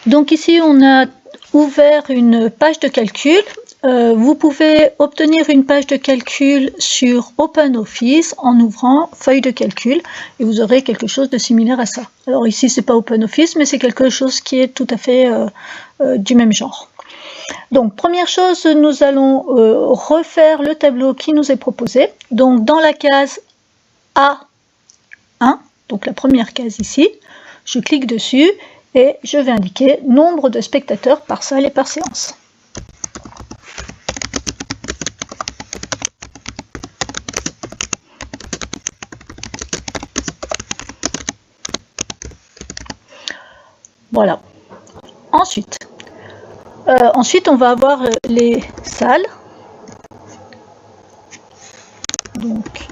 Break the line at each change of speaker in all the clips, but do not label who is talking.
Donc ici, on a ouvert une page de calcul. Vous pouvez obtenir une page de calcul sur OpenOffice en ouvrant feuille de calcul et vous aurez quelque chose de similaire à ça. Alors ici, c'est pas OpenOffice, mais c'est quelque chose qui est tout à fait du même genre. Donc, première chose, nous allons refaire le tableau qui nous est proposé. Donc, dans la case A1, donc la première case ici, je clique dessus et je vais indiquer nombre de spectateurs par salle et par séance. Voilà. Ensuite, on va avoir les salles. Donc,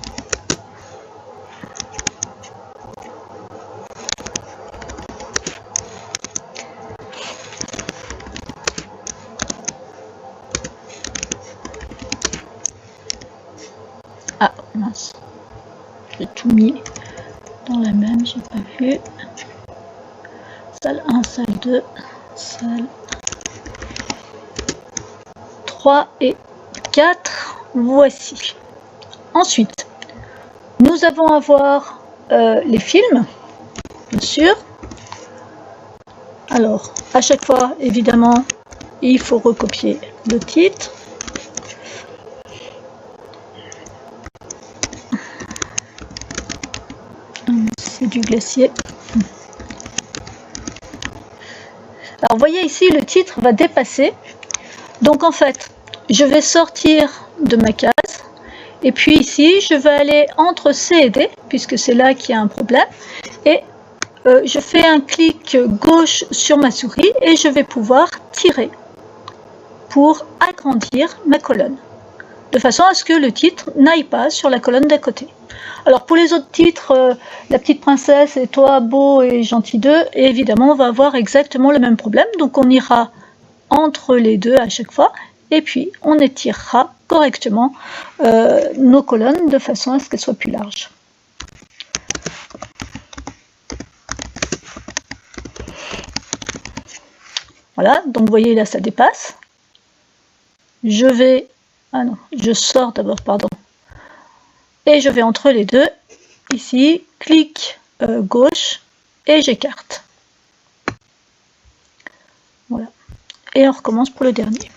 ah mince, j'ai tout mis dans la même, j'ai pas vu. Salle 1, salle 2, salle 3 et 4, voici. Ensuite, nous allons avoir les films, bien sûr. Alors, à chaque fois, évidemment, il faut recopier le titre. C'est du glacier. Alors, vous voyez ici, le titre va dépasser. Donc, en fait, je vais sortir de ma case. Et puis ici, je vais aller entre C et D, puisque c'est là qu'il y a un problème. Et je fais un clic gauche sur ma souris et je vais pouvoir tirer pour agrandir ma colonne, de façon à ce que le titre n'aille pas sur la colonne d'à côté. Alors pour les autres titres, La Petite Princesse et Toi, Beau et Gentil 2, et évidemment on va avoir exactement le même problème, donc on ira entre les deux à chaque fois, et puis on étirera correctement nos colonnes de façon à ce qu'elles soient plus larges. Voilà, donc vous voyez là ça dépasse. Je vais, ah non, je sors d'abord, pardon. Et je vais entre les deux, ici, clic gauche, et j'écarte. Voilà. Et on recommence pour le dernier.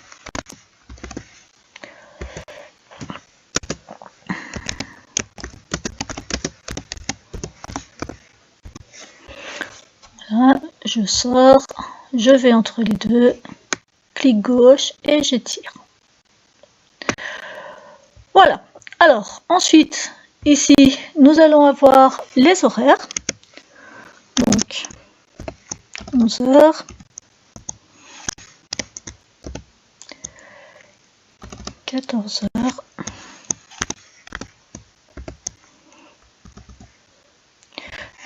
Voilà, je sors, je vais entre les deux, clic gauche, et j'étire. Voilà. Alors, ensuite, ici, nous allons avoir les horaires. Donc, 11h. 14h.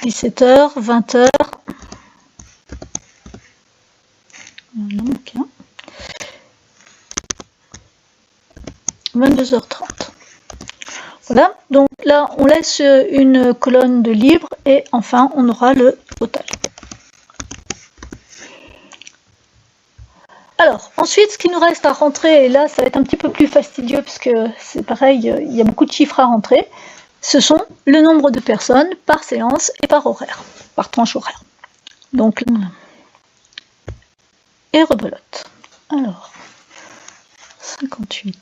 17h, 20h. 22h30. Voilà, donc là on laisse une colonne de libre et enfin on aura le total. Alors ensuite ce qui nous reste à rentrer, et là ça va être un petit peu plus fastidieux parce que c'est pareil, il y a beaucoup de chiffres à rentrer, ce sont le nombre de personnes par séance et par horaire, par tranche horaire. Donc et rebelote. Alors 58.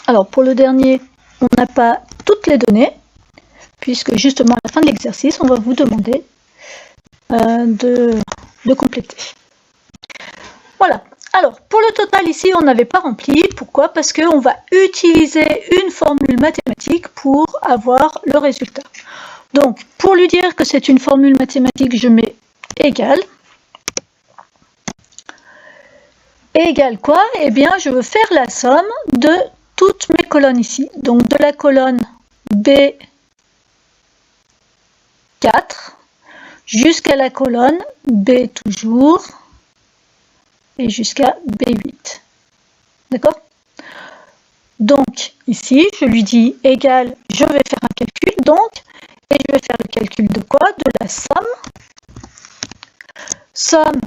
Alors pour le dernier, on n'a pas toutes les données, puisque justement à la fin de l'exercice, on va vous demander de compléter. Voilà, Alors, pour le total ici, on n'avait pas rempli. Pourquoi? Parce qu'on va utiliser une formule mathématique pour avoir le résultat. Donc, pour lui dire que c'est une formule mathématique, je mets égal. Égale quoi? Eh bien, je veux faire la somme de toutes mes colonnes ici. Donc, de la colonne B4 jusqu'à la colonne B toujours et jusqu'à B8. D'accord? Donc, ici, je lui dis égal, je vais faire un calcul, donc, et je vais faire le calcul de quoi? De la somme. Somme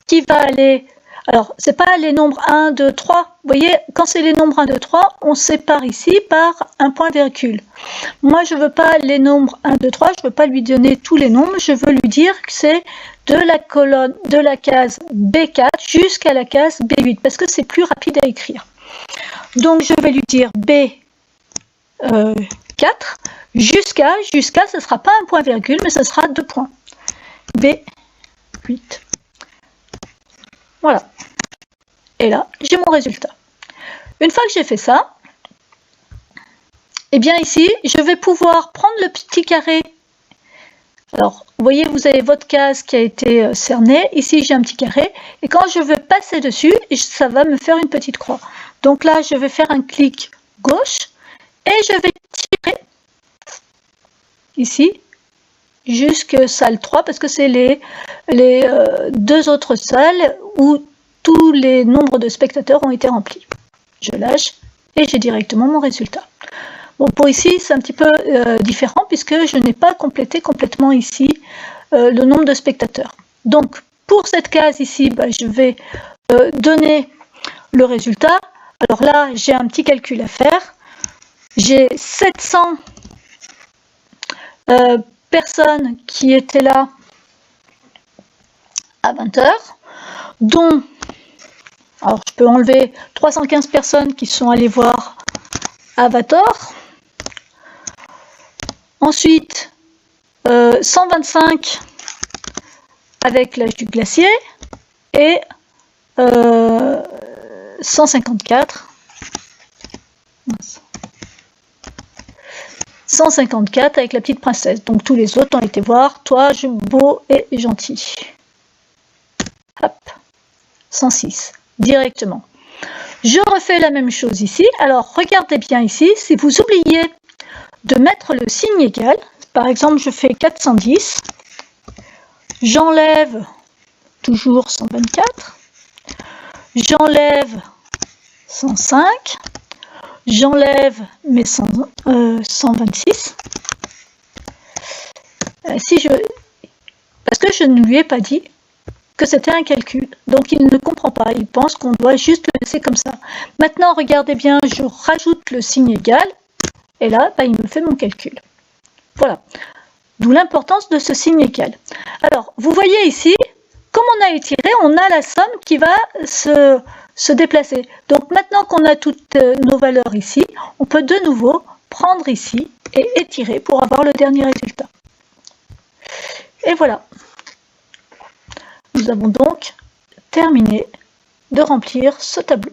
qui va aller... Alors, ce n'est pas les nombres 1, 2, 3. Vous voyez, quand c'est les nombres 1, 2, 3, on sépare ici par un point virgule. Moi, je ne veux pas les nombres 1, 2, 3, je ne veux pas lui donner tous les nombres, je veux lui dire que c'est de la colonne, de la case B4 jusqu'à la case B8, parce que c'est plus rapide à écrire. Donc, je vais lui dire B4 jusqu'à, ce ne sera pas un point virgule, mais ce sera 2 points. B8. Voilà. Et là, j'ai mon résultat. Une fois que j'ai fait ça, eh bien ici, je vais pouvoir prendre le petit carré. Alors, vous voyez, vous avez votre case qui a été cernée. Ici, j'ai un petit carré. Et quand je veux passer dessus, ça va me faire une petite croix. Donc là, je vais faire un clic gauche et je vais tirer ici jusque salle 3 parce que c'est les deux autres salles où tous les nombres de spectateurs ont été remplis. Je lâche et j'ai directement mon résultat. Bon, pour ici, c'est un petit peu différent puisque je n'ai pas complété complètement ici le nombre de spectateurs. Donc, pour cette case ici, je vais donner le résultat. Alors là, j'ai un petit calcul à faire. J'ai 700 personnes qui étaient là à 20 h, dont, alors je peux enlever 315 personnes qui sont allées voir Avatar. Ensuite, 125 avec l'âge du glacier et 154. 154 avec la petite princesse. Donc tous les autres ont été voir Toi, beau et gentil. Hop, 106 directement. Je refais la même chose ici. Alors regardez bien ici, si vous oubliez de mettre le signe égal, par exemple je fais 410, j'enlève toujours 124, j'enlève 105, j'enlève mes 126. Parce que je ne lui ai pas dit que c'était un calcul. Donc il ne comprend pas, il pense qu'on doit juste le laisser comme ça. Maintenant, regardez bien, je rajoute le signe égal, et là, il me fait mon calcul. Voilà. D'où l'importance de ce signe égal. Alors, vous voyez ici, comme on a étiré, on a la somme qui va se déplacer. Donc maintenant qu'on a toutes nos valeurs ici, on peut de nouveau prendre ici et étirer pour avoir le dernier résultat. Et voilà. Nous avons donc terminé de remplir ce tableau.